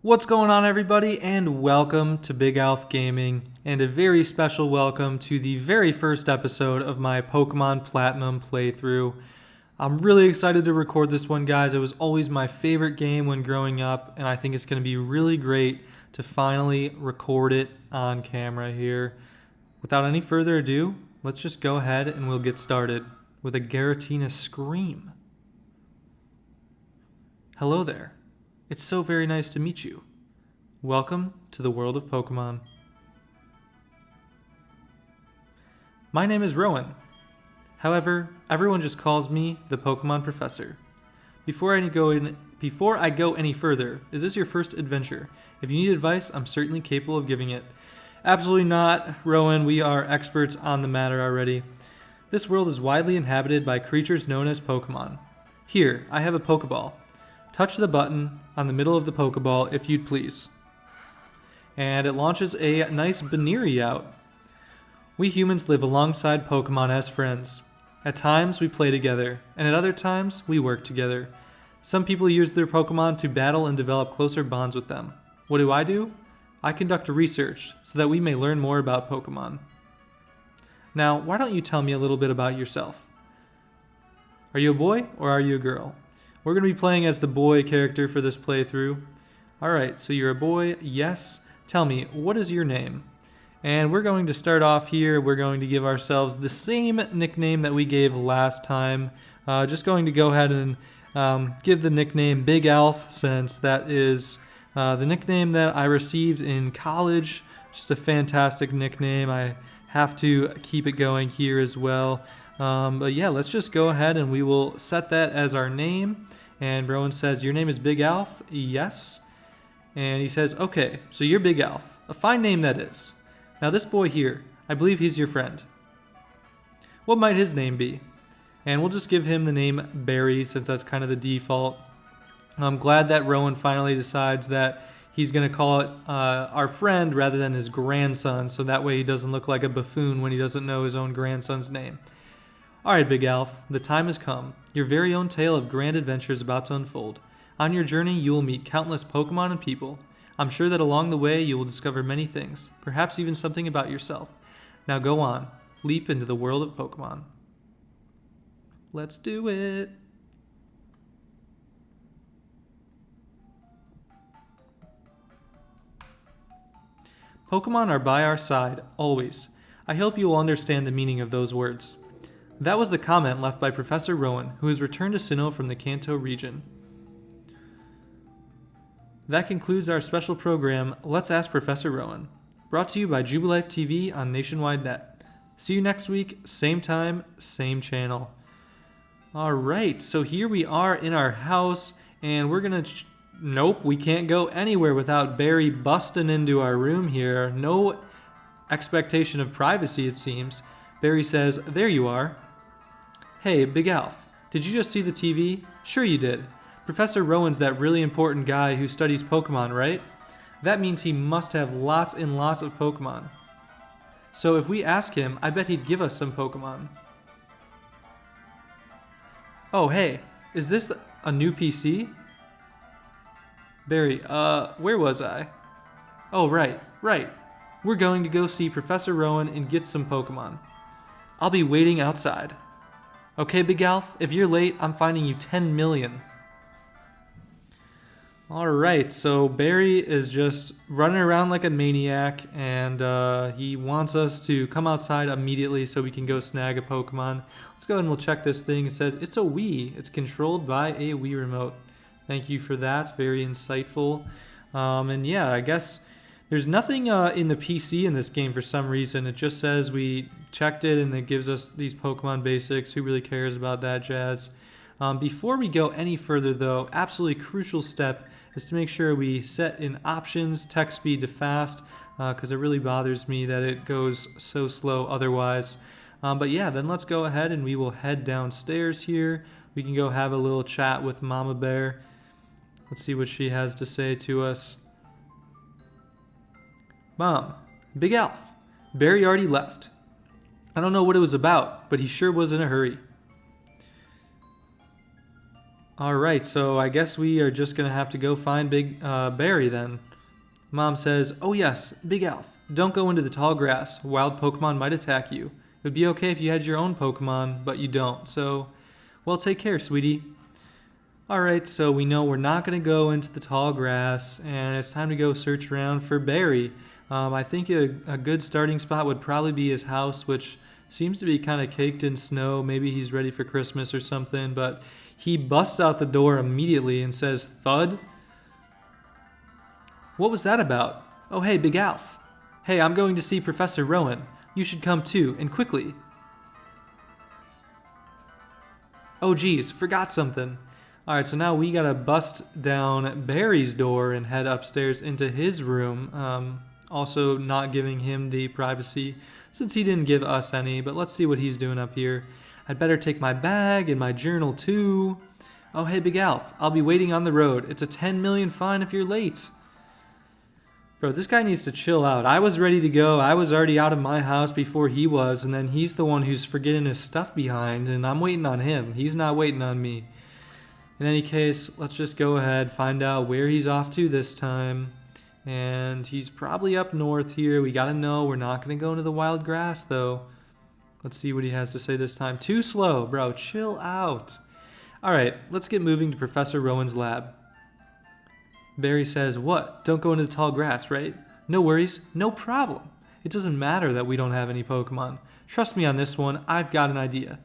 What's going on, everybody, and welcome to BigAlphGaming, and a very special welcome to the very first episode of my Pokémon Platinum playthrough. I'm really excited to record this one, guys. It was always my favorite game when growing up, and I think it's going to be really great to finally record it on camera here. Without any further ado, let's just go ahead and we'll get started with a Giratina Scream. Hello there. It's so very nice to meet you. Welcome to the world of Pokemon. My name is Rowan. However, everyone just calls me the Pokemon Professor. Before I go any further, is this your first adventure? If you need advice, I'm certainly capable of giving it. Absolutely not, Rowan. We are experts on the matter already. This world is widely inhabited by creatures known as Pokemon. Here, I have a Pokeball. Touch the button on the middle of the Pokeball if you'd please. And it launches a nice Baneri out. We humans live alongside Pokemon as friends. At times we play together, and at other times we work together. Some people use their Pokemon to battle and develop closer bonds with them. What do? I conduct research so that we may learn more about Pokemon. Now, why don't you tell me a little bit about yourself? Are you a boy or are you a girl? We're going to be playing as the boy character for this playthrough. Alright, so you're a boy, yes. Tell me, what is your name? And we're going to start off here. We're going to give ourselves the same nickname that we gave last time. Just going to go ahead and give the nickname Big Alph, since that is the nickname that I received in college. Just a fantastic nickname. I have to keep it going here as well. But yeah, let's just go ahead and we will set that as our name. And Rowan says, your name is Big Alph? Yes. And he says, okay, so you're Big Alph. A fine name that is. Now this boy here, I believe he's your friend. What might his name be? And we'll just give him the name Barry, since that's kind of the default. I'm glad that Rowan finally decides that he's going to call it our friend rather than his grandson, so that way he doesn't look like a buffoon when he doesn't know his own grandson's name. Alright, Big Alph, the time has come. Your very own tale of grand adventure is about to unfold. On your journey, you will meet countless Pokemon and people. I'm sure that along the way, you will discover many things, perhaps even something about yourself. Now go on, leap into the world of Pokemon. Let's do it! Pokemon are by our side, always. I hope you will understand the meaning of those words. That was the comment left by Professor Rowan, who has returned to Sinnoh from the Kanto region. That concludes our special program, Let's Ask Professor Rowan, brought to you by Jubilife TV on Nationwide Net. See you next week, same time, same channel. Alright, so here we are in our house, and we're gonna... Nope, we can't go anywhere without Barry busting into our room here. No expectation of privacy, it seems. Barry says, there you are. Hey, Big Alph, did you just see the TV? Sure you did. Professor Rowan's that really important guy who studies Pokemon, right? That means he must have lots and lots of Pokemon. So if we ask him, I bet he'd give us some Pokemon. Oh, hey, is this a new PC? Barry, where was I? Oh, right. We're going to go see Professor Rowan and get some Pokemon. I'll be waiting outside. Okay, Big Alph, if you're late, I'm fining you 10 million. Alright, so Barry is just running around like a maniac, and he wants us to come outside immediately so we can go snag a Pokemon. Let's go ahead and we'll check this thing. It says it's a Wii. It's controlled by a Wii remote. Thank you for that. Very insightful. And yeah, I guess there's nothing in the PC in this game for some reason. It just says we checked it and it gives us these Pokemon basics. Who really cares about that jazz? Before we go any further though, absolutely crucial step is to make sure we set in options text speed to fast, because it really bothers me that it goes so slow otherwise. But yeah, then let's go ahead and we will head downstairs here. We can go have a little chat with Mama Bear. Let's see what she has to say to us. Mom, Big Alph, Barry already left. I don't know what it was about, but he sure was in a hurry. Alright, so I guess we are just gonna have to go find Big Barry then. Mom says, "Oh yes, Big Alf, don't go into the tall grass. Wild Pokemon might attack you. It would be okay if you had your own Pokemon, but you don't. So, well, take care, sweetie." Alright, so we know we're not going to go into the tall grass, and it's time to go search around for Barry. I think a good starting spot would probably be his house, which seems to be kind of caked in snow. Maybe he's ready for Christmas or something, but he busts out the door immediately and says, "Thud? What was that about? Oh, hey, Big Alf. Hey, I'm going to see Professor Rowan. You should come too, and quickly." Oh, geez, forgot something. Alright, so now we gotta bust down Barry's door and head upstairs into his room. Also not giving him the privacy since he didn't give us any, but let's see what he's doing up here. I'd better take my bag and my journal too. Oh, hey, Big Alf, I'll be waiting on the road. It's a 10 million fine if you're late. Bro, this guy needs to chill out. I was ready to go. I was already out of my house before he was, and then he's the one who's forgetting his stuff behind, and I'm waiting on him. He's not waiting on me. In any case, let's just go ahead, find out where he's off to this time. And he's probably up north here. We gotta know. We're not gonna go into the wild grass, though. Let's see what he has to say this time. Too slow, bro. Chill out. Alright, let's get moving to Professor Rowan's lab. Barry says, "What? Don't go into the tall grass, right? No worries. No problem. It doesn't matter that we don't have any Pokemon. Trust me on this one. I've got an idea.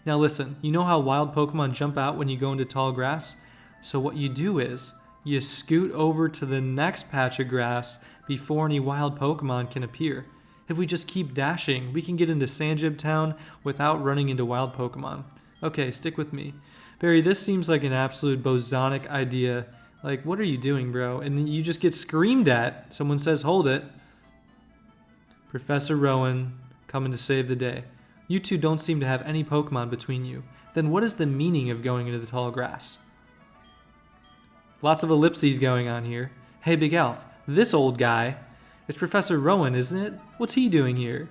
Now listen, you know how wild Pokemon jump out when you go into tall grass? So what you do is, you scoot over to the next patch of grass before any wild Pokemon can appear. If we just keep dashing, we can get into Sanjib Town without running into wild Pokemon. Okay, stick with me. Barry, this seems like an absolute bosonic idea. Like, what are you doing, bro?" And you just get screamed at. Someone says, "Hold it." Professor Rowan coming to save the day. You two don't seem to have any Pokemon between you. Then what is the meaning of going into the tall grass? Lots of ellipses going on here. Hey, Big Alf, this old guy. It's Professor Rowan, isn't it? What's he doing here?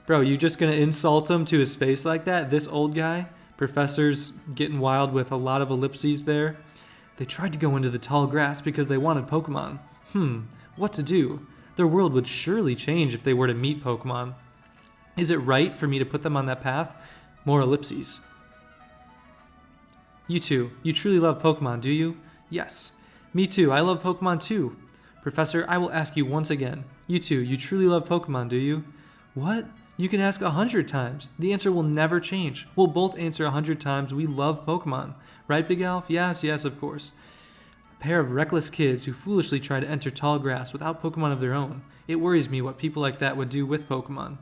Bro, you just gonna insult him to his face like that? This old guy? Professor's getting wild with a lot of ellipses there. They tried to go into the tall grass because they wanted Pokemon. What to do? Their world would surely change if they were to meet Pokemon. Is it right for me to put them on that path? More ellipses. You two, you truly love Pokemon, do you? Yes. Me too, I love Pokemon too. Professor, I will ask you once again. You two, you truly love Pokemon, do you? What? You can ask 100 times. The answer will never change. We'll both answer 100 times we love Pokemon. Right, Big Alf? Yes, yes, of course. A pair of reckless kids who foolishly try to enter tall grass without Pokemon of their own. It worries me what people like that would do with Pokemon.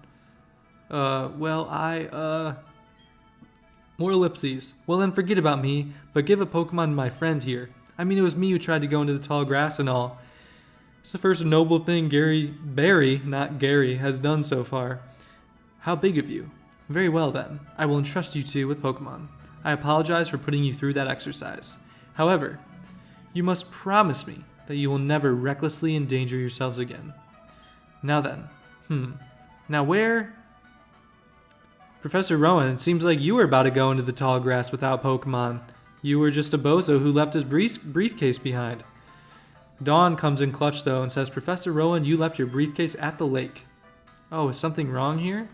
More ellipses. Well then forget about me, but give a Pokemon to my friend here. I mean, it was me who tried to go into the tall grass and all. It's the first noble thing Barry, not Gary, has done so far. How big of you? Very well then. I will entrust you two with Pokemon. I apologize for putting you through that exercise. However, you must promise me that you will never recklessly endanger yourselves again. Now then. Now where... Professor Rowan, it seems like you were about to go into the tall grass without Pokemon. You were just a bozo who left his briefcase behind. Dawn comes in clutch though and says, Professor Rowan, you left your briefcase at the lake. Oh, is something wrong here?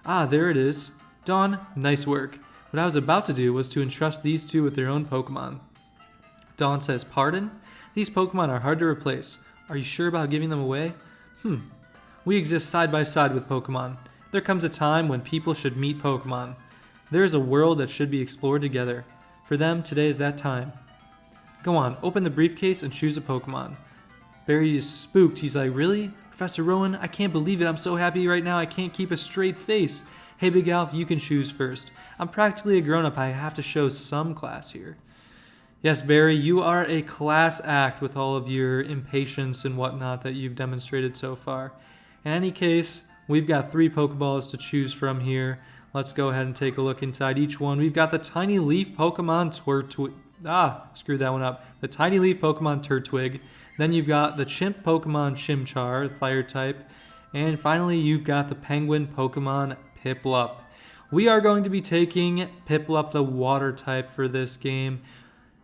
Ah, there it is. Dawn, nice work. What I was about to do was to entrust these two with their own Pokemon. Dawn says, pardon? These Pokemon are hard to replace. Are you sure about giving them away? We exist side by side with Pokemon. There comes a time when people should meet Pokemon. There is a world that should be explored together. For them, today is that time. Go on, open the briefcase and choose a Pokemon. Barry is spooked. He's like, really? Professor Rowan, I can't believe it. I'm so happy right now I can't keep a straight face. Hey, Big Alf, you can choose first. I'm practically a grown-up. I have to show some class here. Yes, Barry, you are a class act with all of your impatience and whatnot that you've demonstrated so far. In any case, we've got 3 Pokeballs to choose from here. Let's go ahead and take a look inside each one. We've got the Tiny Leaf Pokemon Turtwig. Screwed that one up. The Tiny Leaf Pokemon Turtwig. Then you've got the Chimp Pokemon Chimchar, Fire type. And finally, you've got the Penguin Pokemon Piplup. We are going to be taking Piplup, the Water type, for this game.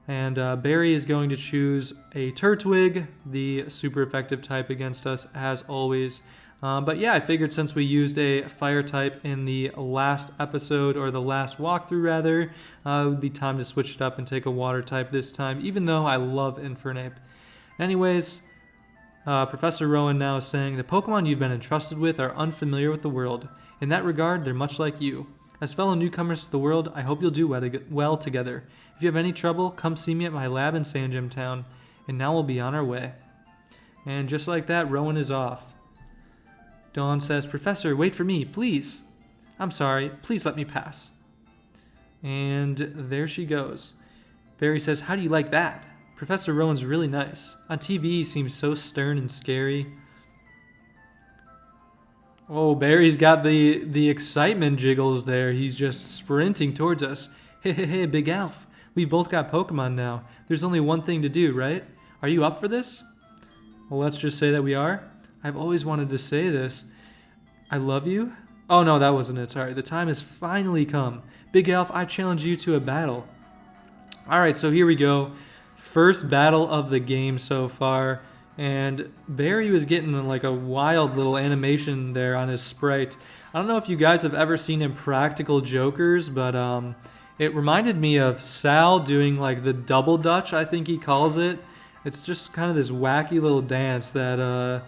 And Barry is going to choose a Turtwig, the super effective type against us as always. But yeah, I figured since we used a fire type in the last episode, or the last walkthrough rather, it would be time to switch it up and take a water type this time, even though I love Infernape. Anyways, Professor Rowan now is saying, the Pokemon you've been entrusted with are unfamiliar with the world. In that regard, they're much like you. As fellow newcomers to the world, I hope you'll do well together. If you have any trouble, come see me at my lab in Sandgem Town. And now we'll be on our way. And just like that, Rowan is off. Dawn says, Professor, wait for me, please. I'm sorry, please let me pass. And there she goes. Barry says, how do you like that? Professor Rowan's really nice. On TV, he seems so stern and scary. Oh, Barry's got the excitement jiggles there. He's just sprinting towards us. Hey, Big Alph. We've both got Pokemon now. There's only one thing to do, right? Are you up for this? Well, let's just say that we are. I've always wanted to say this. I love you? Oh, no, that wasn't it. Sorry. The time has finally come. Big Alph, I challenge you to a battle. All right, so here we go. First battle of the game so far, and Barry was getting like a wild little animation there on his sprite. I don't know if you guys have ever seen Impractical Jokers, but it reminded me of Sal doing like the double dutch, I think he calls it. It's just kind of this wacky little dance that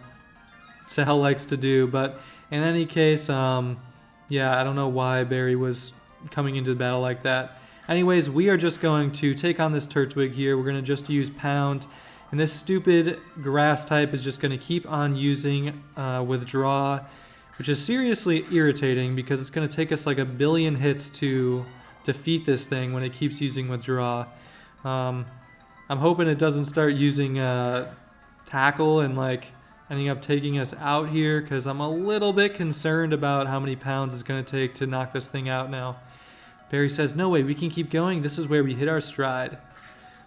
Sal likes to do, but in any case, yeah, I don't know why Barry was coming into the battle like that. Anyways, we are just going to take on this Turtwig here. We're going to just use Pound. And this stupid grass type is just going to keep on using Withdraw, which is seriously irritating because it's going to take us like 1 billion hits to defeat this thing when it keeps using Withdraw. I'm hoping it doesn't start using Tackle and like ending up taking us out here, because I'm a little bit concerned about how many pounds it's going to take to knock this thing out now. Barry says, no way, we can keep going. This is where we hit our stride.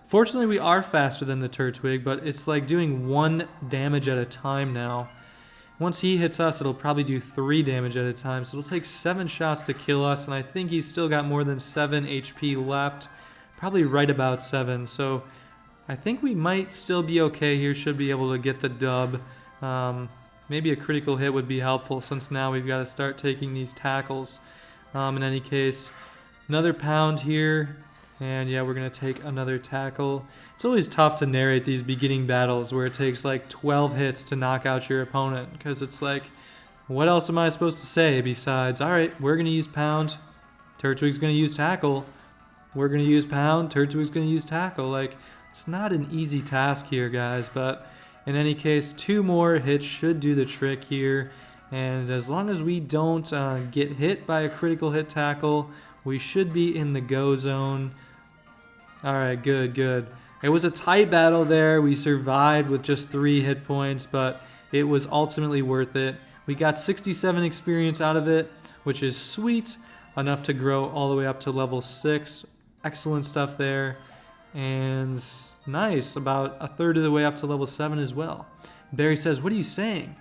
Fortunately, we are faster than the Turtwig, but it's like doing 1 damage at a time now. Once he hits us, it'll probably do 3 damage at a time, so it'll take 7 shots to kill us, and I think he's still got more than 7 HP left. Probably right about 7, so I think we might still be okay here, should be able to get the dub. Maybe a critical hit would be helpful, since now we've got to start taking these tackles. In any case, another Pound here, and yeah, we're going to take another tackle. It's always tough to narrate these beginning battles where it takes like 12 hits to knock out your opponent, because it's like, what else am I supposed to say besides, alright, we're going to use Pound, Turtwig's going to use Tackle, we're going to use Pound, Turtwig's going to use Tackle. Like, it's not an easy task here, guys, but in any case, 2 more hits should do the trick here, and as long as we don't get hit by a critical hit tackle, we should be in the go zone. Alright, good. It was a tight battle there. We survived with just 3 hit points, but it was ultimately worth it. We got 67 experience out of it, which is sweet, enough to grow all the way up to level 6. Excellent stuff there. And nice, about 1/3 of the way up to level 7 as well. Barry says, what are you saying?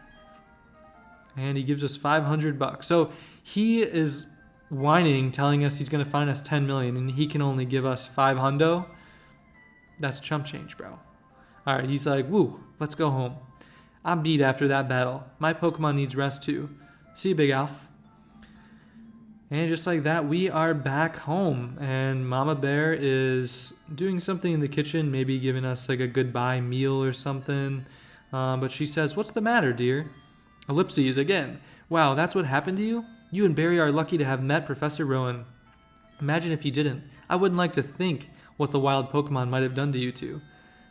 And he gives us 500 bucks. So he is whining, telling us he's going to find us 10 million, and he can only give us 5 hundo. That's chump change, bro. Alright, he's like, woo, let's go home. I'm beat after that battle. My Pokemon needs rest too. See you, Big Alph. And just like that, we are back home, and Mama Bear is doing something in the kitchen, maybe giving us like a goodbye meal or something. But she says, what's the matter, dear? Ellipses again. Wow, that's what happened to you? You and Barry are lucky to have met Professor Rowan. Imagine if you didn't. I wouldn't like to think what the wild Pokemon might have done to you two.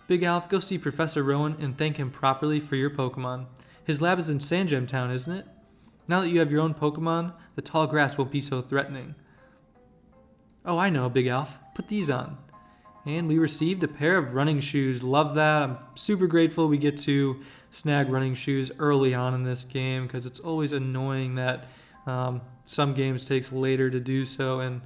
Big Alph, go see Professor Rowan and thank him properly for your Pokemon. His lab is in Sandgem Town, isn't it? Now that you have your own Pokemon, the tall grass won't be so threatening. Oh, I know, Big Alph. Put these on. And we received a pair of running shoes. Love that. I'm super grateful we get to snag running shoes early on in this game, because it's always annoying that some games takes later to do so. And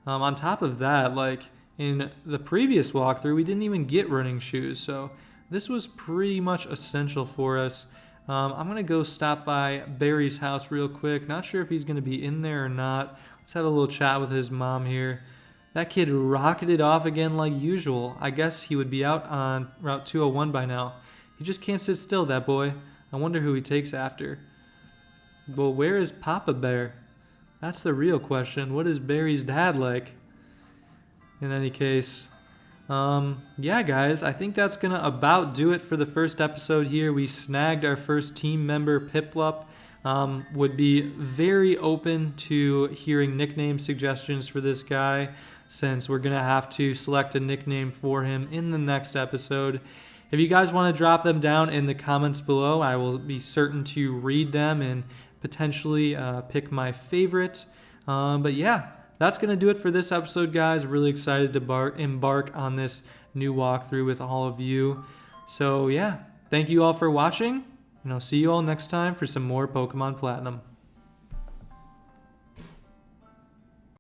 on top of that, like in the previous walkthrough, we didn't even get running shoes, so this was pretty much essential for us. I'm gonna go stop by Barry's house real quick. Not sure if he's gonna be in there or not. Let's have a little chat with his mom here. That kid rocketed off again like usual. I guess he would be out on Route 201 by now. He just can't sit still, that boy. I wonder who he takes after. Well, where is Papa Bear? That's the real question. What is Barry's dad like? In any case, yeah, guys, I think that's going to about do it for the first episode here. We snagged our first team member, Piplup. Would be very open to hearing nickname suggestions for this guy, since we're going to have to select a nickname for him in the next episode. If you guys want to drop them down in the comments below, I will be certain to read them and potentially pick my favorite. But yeah, that's going to do it for this episode, guys. Really excited to embark on this new walkthrough with all of you. So yeah, thank you all for watching, and I'll see you all next time for some more Pokemon Platinum.